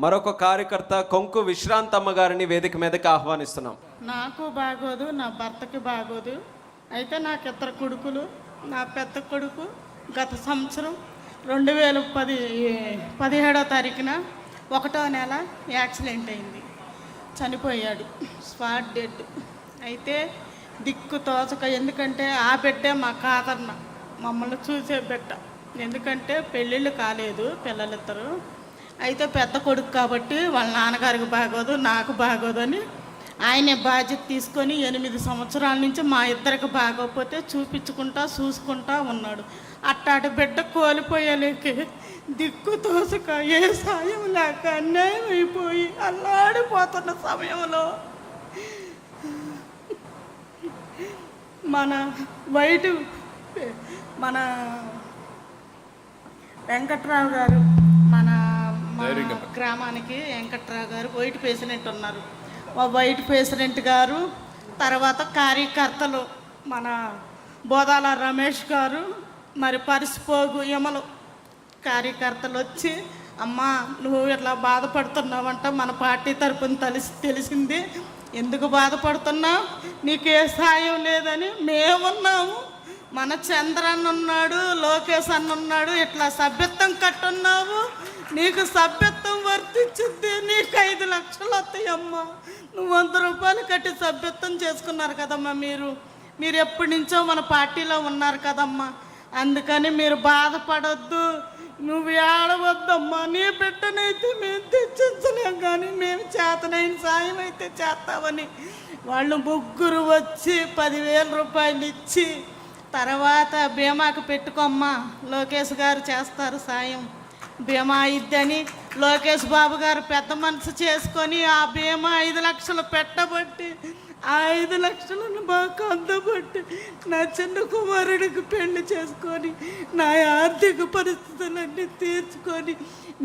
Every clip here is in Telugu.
మరొక కార్యకర్త కొంకు విశ్రాంతమ్మ గారిని వేదిక మీదకి ఆహ్వానిస్తున్నాం. నాకు బాగోదు, నా భర్తకి బాగోదు. అయితే నాకు ఇద్దరు కొడుకులు. నా పెద్ద కొడుకు గత సంవత్సరం 2017వ తారీఖున 1వ నెల యాక్సిడెంట్ అయింది, చనిపోయాడు, స్పాట్ డెడ్. అయితే దిక్కు తోచక, ఎందుకంటే ఆ బిడ్డే మా కాదన్న, మమ్మల్ని చూసే బిడ్డ. ఎందుకంటే పెళ్ళిళ్ళు కాలేదు పిల్లలిద్దరు. అయితే పెద్ద కొడుకు కాబట్టి వాళ్ళ నాన్నగారికి బాగోదు, నాకు బాగోదు అని ఆయనే బాధ్యత తీసుకొని 8 సంవత్సరాల నుంచి మా ఇద్దరికి బాగోకపోతే చూసుకుంటా ఉన్నాడు. అట్టాటి బిడ్డ కోల్పోయలేక దిక్కు తోసక ఏ సాయం లేక అన్యాయం అయిపోయి అల్లాడిపోతున్న సమయంలో మన వెంకట్రావు గారు, మన గ్రామానికి వెంకట్రావు గారు వైట్ పేషెంట్ ఉన్నారు. వైట్ పేషెంట్ గారు, తర్వాత కార్యకర్తలు మన బోదాల రమేష్ గారు, మరి పరిసిపోగు యమలు కార్యకర్తలు వచ్చి, అమ్మా నువ్వు ఇట్లా బాధపడుతున్నావంట, మన పార్టీ తరపున తెలిసింది, ఎందుకు బాధపడుతున్నావు, నీకే సాయం లేదని మేమున్నాము, మన చంద్రన్న ఉన్నాడు, లోకేష్ అన్న ఉన్నాడు, ఇట్లా సభ్యత్వం కట్టున్నావు, నీకు సభ్యత్వం వర్తించింది, నీకు 5 లక్షలు వస్తాయమ్మా, నువ్వు 100 రూపాయలు కట్టి సభ్యత్వం చేసుకున్నారు కదమ్మా, మీరు ఎప్పటి నుంచో మన పార్టీలో ఉన్నారు కదమ్మా, అందుకని మీరు బాధపడొద్దు, నువ్వు ఏడవద్దమ్మా, నీ బిడ్డనైతే మేము తెచ్చించలేం, కానీ మేము చేతనైన సాయం అయితే చేస్తామని వాళ్ళు ముగ్గురు వచ్చి 10,000 రూపాయలు ఇచ్చి, తర్వాత బీమాకు పెట్టుకోమ్మా, లోకేష్ గారు చేస్తారు సాయం, బీమా ఇద్దని లోకేష్ బాబు గారు పెద్ద మనసు చేసుకొని ఆ బీమా 5 లక్షలు పెట్టబట్టి, ఆ 5 లక్షలను మాకు అందబట్టి నా చిన్న కుమారుడికి పెళ్లి చేసుకొని నా ఆర్థిక పరిస్థితులన్నీ తీర్చుకొని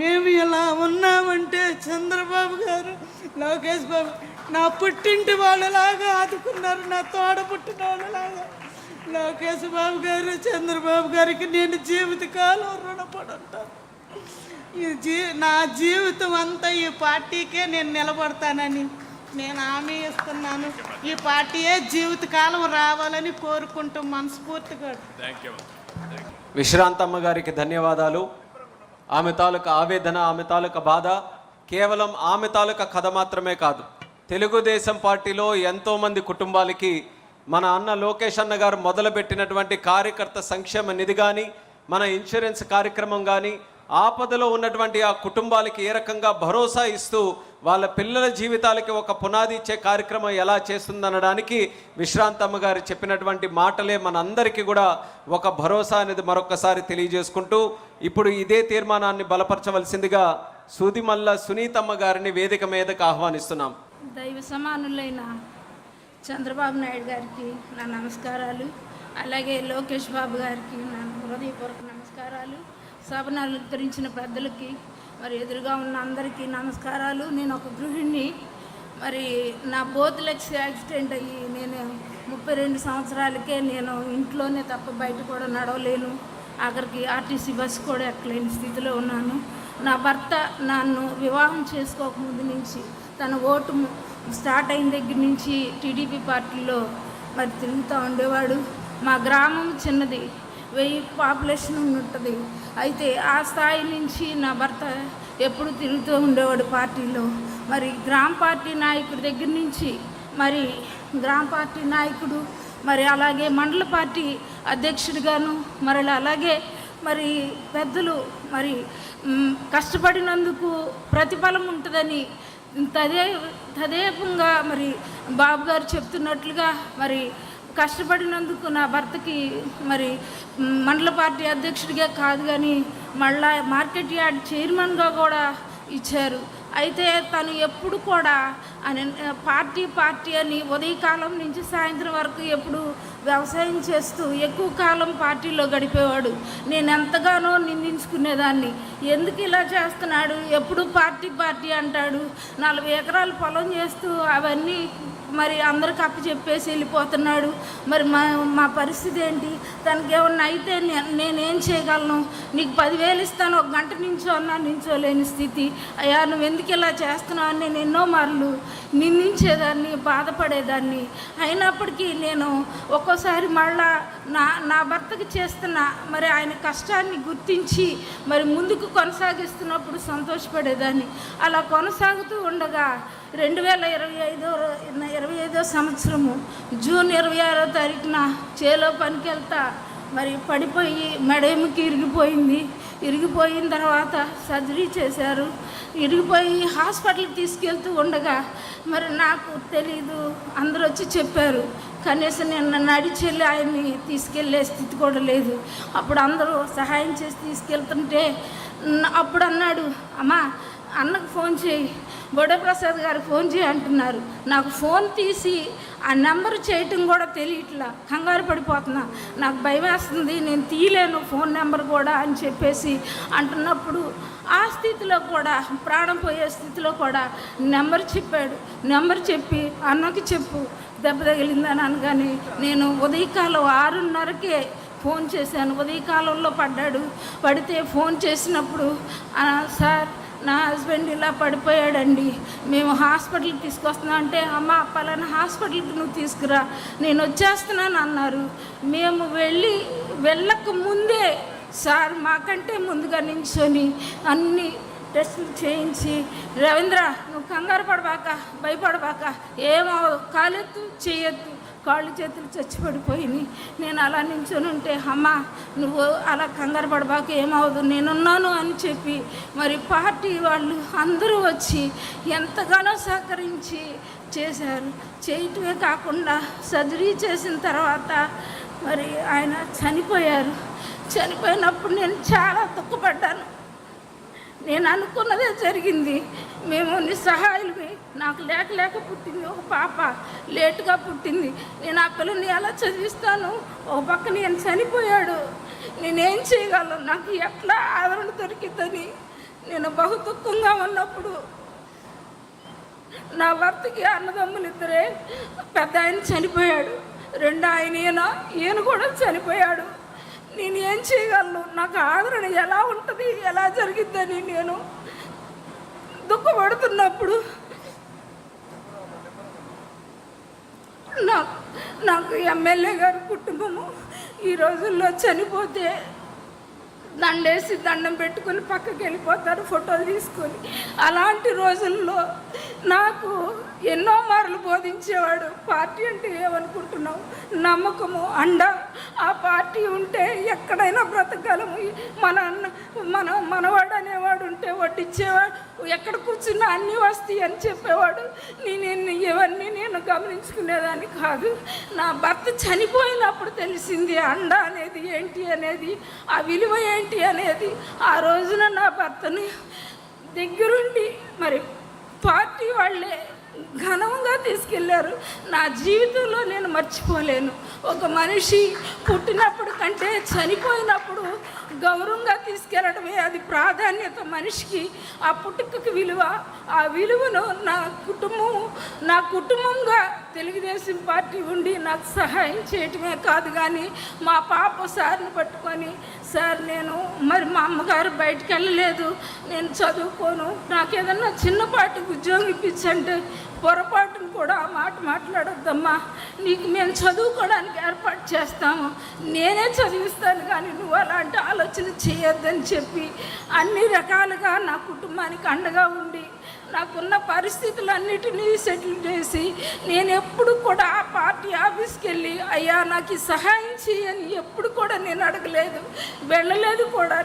మేము ఇలా ఉన్నామంటే చంద్రబాబు గారు, లోకేష్ బాబు నా పుట్టింటి వాళ్ళలాగా ఆదుకున్నారు, నా తోడ పుట్టిన వాళ్ళలాగా. లోకేష్ బాబు గారు, చంద్రబాబు గారికి నేను జీవితకాలం రుణపడి ఉంటాను. నా జీవితం అంతా ఈ పార్టీకే నేను నిలబడతానని నేను హామీ ఇస్తున్నాను. ఈ పార్టీయే జీవితకాలం రావాలని కోరుకుంటూ మనస్ఫూర్తిగా. విశ్రాంతమ్మ గారికి ధన్యవాదాలు. ఆమె తాలూకా ఆవేదన, ఆమె తాలూకా బాధ కేవలం ఆమె తాలూకా కథ మాత్రమే కాదు, తెలుగుదేశం పార్టీలో ఎంతోమంది కుటుంబాలకి మన అన్న లోకేష్ అన్న గారు మొదలుపెట్టినటువంటి కార్యకర్త సంక్షేమ నిధి కానీ, మన ఇన్సూరెన్స్ కార్యక్రమం కానీ, ఆపదలో ఉన్నటువంటి ఆ కుటుంబాలకి ఏ రకంగా భరోసా ఇస్తూ వాళ్ళ పిల్లల జీవితాలకి ఒక పునాది ఇచ్చే కార్యక్రమం ఎలా చేస్తుందనడానికి విశ్రాంతమ్మ గారు చెప్పినటువంటి మాటలే మనందరికీ కూడా ఒక భరోసా అనేది మరొకసారి తెలియజేసుకుంటూ, ఇప్పుడు ఇదే తీర్మానాన్ని బలపరచవలసిందిగా సూదిమల్ల సునీతమ్మ గారిని వేదిక మీదకు ఆహ్వానిస్తున్నాం. దైవ సమానులైన చంద్రబాబు నాయుడు గారికి నా నమస్కారాలు, అలాగే లోకేష్ బాబు గారికి నా హృదయపూర్వక నమస్కారాలు, సభను అలంకరించిన పెద్దలకి, మరి ఎదురుగా ఉన్న అందరికీ నమస్కారాలు. నేను ఒక గృహిణి. మరి నా బోత్ లెగ్స్ యాక్సిడెంట్ అయ్యి నేను 32 సంవత్సరాలకే నేను ఇంట్లోనే తప్ప బయట కూడా నడవలేను, ఆఖరికి ఆర్టీసీ బస్సు కూడా ఎక్కలేని స్థితిలో ఉన్నాను. నా భర్త నన్ను వివాహం చేసుకోకముందు నుంచి, తన ఓటు స్టార్ట్ అయిన దగ్గర నుంచి టీడీపీ పార్టీలో మరి తిరుగుతూ ఉండేవాడు. మా గ్రామం చిన్నది, 1000 పాపులేషన్ ఉంటుంది. అయితే ఆ స్థాయి నుంచి నా భర్త ఎప్పుడు తిరుగుతూ ఉండేవాడు పార్టీలో. మరి గ్రామ పార్టీ నాయకుడి దగ్గర నుంచి, మరి గ్రామ పార్టీ నాయకుడు, మరి అలాగే మండల పార్టీ అధ్యక్షుడిగాను, మరి అలాగే మరి పెద్దలు మరి కష్టపడినందుకు ప్రతిఫలం ఉంటుందని తదేపంగా మరి బాబు గారు చెప్తున్నట్లుగా మరి కష్టపడినందుకు నా భర్తకి మరి మండల పార్టీ అధ్యక్షుడిగా కాదు కానీ మళ్ళా మార్కెట్ యార్డ్ చైర్మన్గా కూడా ఇచ్చారు. అయితే తను ఎప్పుడు కూడా పార్టీ అని ఉదయకాలం నుంచి సాయంత్రం వరకు ఎప్పుడు వ్యవసాయం చేస్తూ ఎక్కువ కాలం పార్టీలో గడిపేవాడు. నేను ఎంతగానో నిందించుకునేదాన్ని, ఎందుకు ఇలా చేస్తున్నాడు, ఎప్పుడు పార్టీ అంటాడు, 40 ఎకరాలు పొలం చేస్తూ అవన్నీ మరి అందరికి అప్పచెప్పేసి వెళ్ళిపోతున్నాడు. మరి మా పరిస్థితి ఏంటి? తనకి ఏమన్నా అయితే నేనేం చేయగలను? నీకు 10,000 ఇస్తాను, 1 గంట నించోలేని స్థితి. అయ్యా నువ్వు ఎందుకు ఇలా చేస్తున్నావు అని నేను ఎన్నో మార్లు నిందించేదాన్ని, బాధపడేదాన్ని. అయినప్పటికీ నేను ఒక్కోసారి మళ్ళా నా భర్తకి చేస్తున్న మరి ఆయన కష్టాన్ని గుర్తించి మరి ముందుకు కొనసాగిస్తున్నప్పుడు సంతోషపడేదాన్ని. అలా కొనసాగుతూ ఉండగా 2025 సంవత్సరము జూన్ 26వ తారీఖున చేలో పనికి వెళ్తా మరి పడిపోయి మెడెముకి ఇరిగిపోయిన తర్వాత సర్జరీ చేశారు. ఇరిగిపోయి హాస్పిటల్కి తీసుకెళ్తూ ఉండగా మరి నాకు తెలీదు, అందరూ వచ్చి చెప్పారు. కనీసం నేను నడిచెళ్ళి ఆయన్ని తీసుకెళ్ళే స్థితి కూడా లేదు. అప్పుడు అందరూ సహాయం చేసి తీసుకెళ్తుంటే అప్పుడు అన్నాడు, అమ్మా అన్నకు ఫోన్ చేయి, బొడప్రసాద్ గారికి ఫోన్ చేయి అంటున్నారు. నాకు ఫోన్ తీసి ఆ నెంబర్ చేయటం కూడా తెలియట్లా, కంగారు పడిపోతున్నా, నాకు భయం వేస్తుంది, నేను తీయలేను ఫోన్ నెంబర్ కూడా అని చెప్పేసి అంటున్నప్పుడు ఆ స్థితిలో కూడా, ప్రాణం పోయే స్థితిలో కూడా నెంబర్ చెప్పాడు. నెంబర్ చెప్పి అన్నకి చెప్పు దెబ్బ తగిలిందని అనగానే నేను ఉదయకాలం 6:30కే ఫోన్ చేశాను. ఉదయకాలంలో పడితే ఫోన్ చేసినప్పుడు సార్ నా హస్బెండ్ ఇలా పడిపోయాడండి, మేము హాస్పిటల్కి తీసుకొస్తున్నాం అంటే, అమ్మ పలానా హాస్పిటల్కి నువ్వు తీసుకురా, నేను వచ్చేస్తున్నాను అన్నారు. మేము వెళ్ళక ముందే సార్ మాకంటే ముందుగా నించుని అన్ని టెస్టులు చేయించి, రవీంద్ర నువ్వు కంగారు పడబాక, భయపడబాక, ఏమవు, కాలెత్తు చేయొద్దు, కాళ్ళు చేతులు చచ్చిపడిపోయినాయి. నేను అలా నించుని ఉంటే, అమ్మ నువ్వు అలా కంగారు పడబాక, ఏమవదు, నేనున్నాను అని చెప్పి మరి పార్టీ వాళ్ళు అందరూ వచ్చి ఎంతగానో సహకరించి చేశారు. చేయటమే కాకుండా సర్జరీ చేసిన తర్వాత మరి ఆయన చనిపోయినప్పుడు నేను చాలా దుఃఖపడ్డాను. నేను అనుకున్నదే జరిగింది. మేము నిస్సహాయులమే. నాకు లేక పుట్టింది ఒక పాప, లేటుగా పుట్టింది. నేను ఆ పిల్లని ఎలా చదివిస్తాను? ఒక పక్క నేను చనిపోయాడు, నేనేం చేయగలను? నాకు ఎట్లా ఆదరణ దొరికిందని నేను బహు దుఃఖంగా ఉన్నప్పుడు నా భర్తకి అన్నదమ్ములు ఇద్దరే, పెద్ద ఆయన చనిపోయాడు, రెండో ఈయన కూడా చనిపోయాడు. నేను ఏం చేయగలను? నాకు ఆదరణ ఎలా ఉంటుంది, ఎలా జరిగిద్దని నేను దుఃఖపడుతున్నప్పుడు నాకు ఎమ్మెల్యే గారి కుటుంబము ఈ రోజుల్లో చనిపోతే దండేసి దండం పెట్టుకొని పక్కకి వెళ్ళిపోతారు ఫోటోలు తీసుకొని. అలాంటి రోజుల్లో నాకు ఎన్నో మార్లు బోధించేవాడు, పార్టీ అంటే ఏమనుకుంటున్నావు, నమ్మకము, అండ. ఆ పార్టీ ఉంటే ఎక్కడైనా బ్రతకగలము. మనవాడు అనేవాడు ఉంటే వడ్డిచ్చేవాడు, ఎక్కడ కూర్చున్నా అన్నీ వస్తాయి అని చెప్పేవాడు. ఇవన్నీ నేను గమనించుకునేదాన్ని కాదు. నా భర్త చనిపోయినప్పుడు తెలిసింది అండ అనేది ఏంటి అనేది, ఆ విలువ ఏంటి అనేది. ఆ రోజున నా భర్తని దగ్గరుండి మరి పార్టీ వాళ్ళే ఘనంగా తీసుకెళ్లారు. నా జీవితంలో నేను మర్చిపోలేను. ఒక మనిషి పుట్టినప్పుడు కంటే చనిపోయినప్పుడు గౌరవంగా తీసుకెళ్ళడమే అది ప్రాధాన్యత మనిషికి. ఆ పుట్టుకకి విలువ, ఆ విలువను నా కుటుంబంగా తెలుగుదేశం పార్టీ ఉండి నాకు సహాయం చేయటమే కాదు, కానీ మా పాప సార్ని పట్టుకొని, సార్ నేను మరి మా అమ్మగారు బయటికి వెళ్ళలేదు, నేను చదువుకోను, నాకు ఏదన్నా చిన్నపాటి ఉద్యోగం ఇప్పించంటే, పొరపాటును కూడా ఆ మాట మాట్లాడొద్దమ్మా, నీకు మేము చదువుకోవడానికి ఏర్పాటు చేస్తాము, నేనే చదివిస్తాను, కానీ నువ్వు అలాంటి ఆలోచన చేయొద్దని చెప్పి అన్ని రకాలుగా నా కుటుంబానికి అండగా ఉండి నాకున్న పరిస్థితులన్నిటినీ సెటిల్ చేసి, నేను ఎప్పుడు కూడా ఆ పార్టీ ఆఫీస్కి వెళ్ళి అయ్యా నాకు సహాయం చేయని ఎప్పుడు కూడా నేను అడగలేదు, వెళ్ళలేదు కూడా.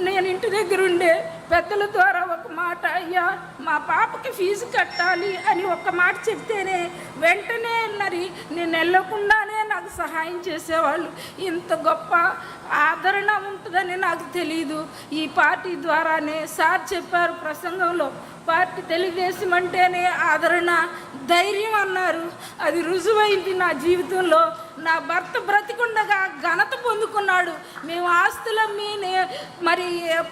నేను ఇంటి దగ్గర ఉండే పెద్దల ద్వారా ఒక మాట, అయ్యా మా పాపకి ఫీజు కట్టాలి అని ఒక మాట చెప్తేనే వెంటనే మరి నేను వెళ్ళకుండానే నాకు సహాయం చేసేవాళ్ళు. ఇంత గొప్ప ఆదరణ ఉంటుందని నాకు తెలీదు. ఈ పార్టీ ద్వారానే సార్ చెప్పారు ప్రసంగంలో, పార్టీ తెలుగుదేశం అంటేనే ఆదరణ, ధైర్యం అన్నారు. అది రుజువైంది నా జీవితంలో. నా భర్త బ్రతికుండగా ఘనత పొందుకున్నాడు. మేము ఆస్తులమ్మి మరి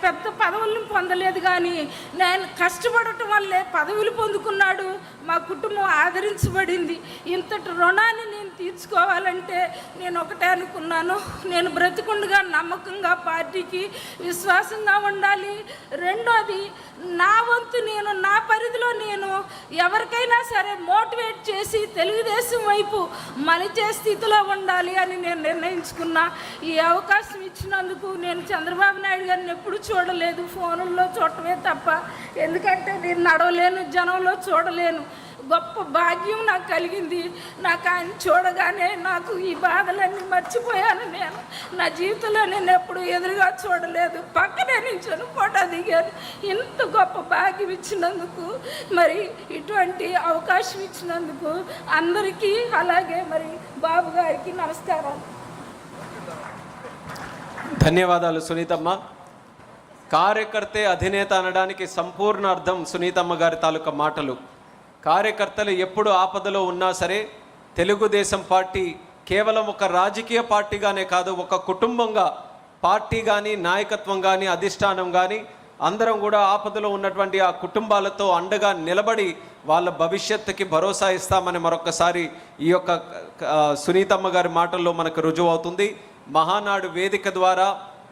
పెద్ద పదవులను పొందలేదు, కానీ నేను కష్టపడటం వల్లే పదవులు పొందుకున్నాడు. మా కుటుంబం ఆదరించబడింది. ఇంతటి రుణాన్ని నేను తీర్చుకోవాలంటే నేను ఒకటే అనుకున్నాను, నేను బ్రతికుండగా నమ్మకంగా పార్టీకి విశ్వాసంగా ఉండాలి. రెండోది, నా వంతు నేను నా పరిధిలో నేను ఎవరికైనా సరే మోటివేట్ చేసి తెలుగుదేశం వైపు మలిచే స్థితిలో ఉండాలి అని నేను నిర్ణయించుకున్నా. ఈ అవకాశం ఇచ్చినందుకు నేను చంద్రబాబు నాయుడు గారిని ఎప్పుడు చూడలేదు, ఫోనుల్లో చూడటమే తప్ప. ఎందుకంటే నేను నడవలేను, జనంలో చూడలేను. గొప్ప భాగ్యం నాకు కలిగింది. నాకు ఆయన చూడగానే నాకు ఈ బాధలన్నీ మర్చిపోయాను. నేను నా జీవితంలో నేను ఎప్పుడు ఎదురుగా చూడలేదు, పక్కనే నించొని ఫోటో దిగాను. ఇంత గొప్ప భాగ్యం ఇచ్చినందుకు, మరి ఇటువంటి అవకాశం ఇచ్చినందుకు అందరికీ, అలాగే మరి బాబు గారికి నమస్కారాలు. ధన్యవాదాలు సునీతమ్మ. కార్యకర్తే అధినేత అనడానికి సంపూర్ణ అర్థం సునీతమ్మ గారి తాలూకా మాటలు. కార్యకర్తలు ఎప్పుడు ఆపదలో ఉన్నా సరే తెలుగుదేశం పార్టీ కేవలం ఒక రాజకీయ పార్టీగానే కాదు, ఒక కుటుంబంగా పార్టీ కానీ, నాయకత్వం కానీ, అధిష్టానం కానీ అందరం కూడా ఆపదలో ఉన్నటువంటి ఆ కుటుంబాలతో అండగా నిలబడి వాళ్ళ భవిష్యత్తుకి భరోసా ఇస్తామని మరొకసారి ఈ యొక్క సునీతమ్మ గారి మాటల్లో మనకు రుజువు అవుతుంది. మహానాడు వేదిక ద్వారా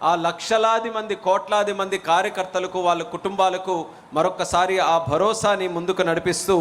ఆ లక్షలాది మంది, కోట్లాది మంది కార్యకర్తలకు, వాళ్ళ కుటుంబాలకు మరొకసారి ఆ భరోసాని ముందుకు నడిపిస్తూ